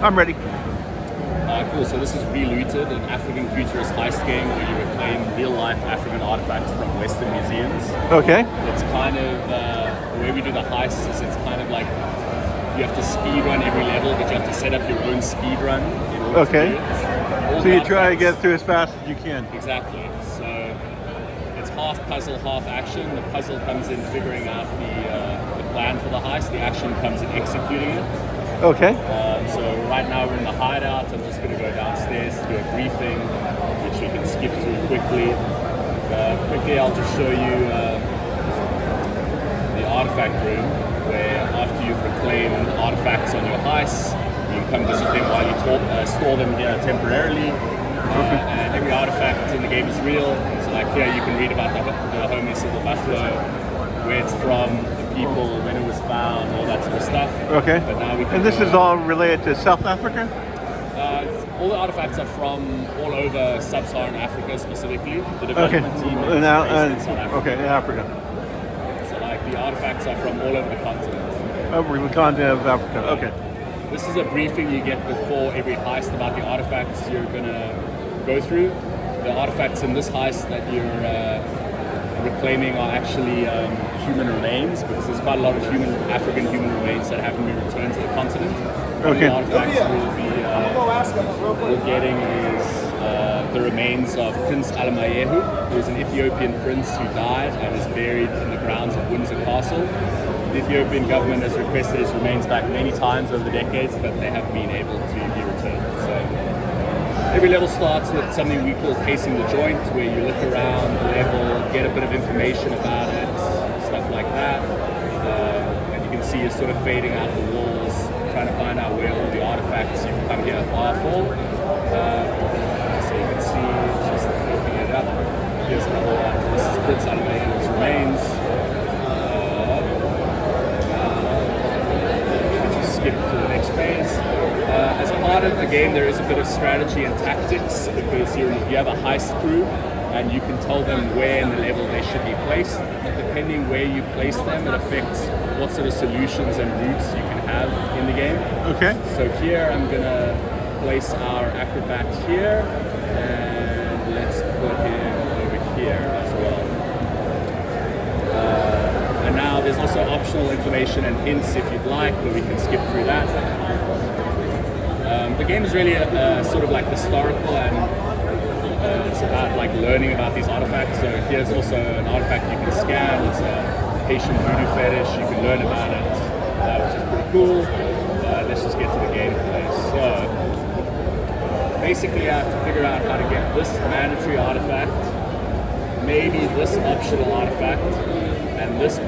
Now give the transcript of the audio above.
I'm ready. Cool, so this is Relooted, an African futurist heist game where you reclaim real-life African artifacts from Western museums. Okay. It's kind of, the way we do the heists is it's kind of like you have to speed run every level, but you have to set up your own speed run in order to do it. So you try to get through as fast as you can. Exactly. So it's half puzzle, half action. The puzzle comes in figuring out the plan for the heist. The action comes in executing it. Okay. So right now we're in the hideout. I'm just going to go downstairs to do a briefing, which we can skip through quickly. Quickly, I'll just show you the artifact room, where after you've reclaimed artifacts on your heists, you can come visit them while you store them here temporarily. And every artifact in the game is real. So like here, you can read about the homeless of the buffalo, where it's from, people, when it was found, all that sort of stuff. Okay. But now we can and this is all related to South Africa? All the artifacts are from all over sub-Saharan Africa specifically. The development team is based in South Africa. Okay, in Africa. So like the artifacts are from all over the continent. Over the continent of Africa, okay. This is a briefing you get before every heist about the artifacts you're going to go through. The artifacts in this heist that you're reclaiming are actually human remains, because there's quite a lot of African human remains that haven't been returned to the continent. Okay. The artifacts we're getting is the remains of Prince Alamayehu, who is an Ethiopian prince who died and is buried in the grounds of Windsor Castle. The Ethiopian government has requested his remains back many times over the decades, but they haven't been able to be returned. So every level starts with something we call casing the joint, where you look around the level, get a bit of information about it, stuff like that. And you can see it's sort of fading out the walls, trying to find out where all the artifacts you've come here are for. So you can see, just opening it up. Here's another one. This is Prince Alamayehu's remains. Skip to the next phase. As part of the game, there is a bit of strategy and tactics, because you have a heist crew and you can tell them where in the level they should be placed. Depending where you place them, it affects what sort of solutions and routes you can have in the game. Okay. So here I'm going to place our acrobat here, and let's put him over here as well. And now there's also optional information and hints if you'd like, but we can skip through that. The game is really sort of like historical, and it's about like learning about these artifacts. So here's also an artifact you can scan. It's a Haitian voodoo fetish. You can learn about it, which is pretty cool. Let's just get to the gameplay. So basically I have to figure out how to get this mandatory artifact, maybe this optional artifact, and this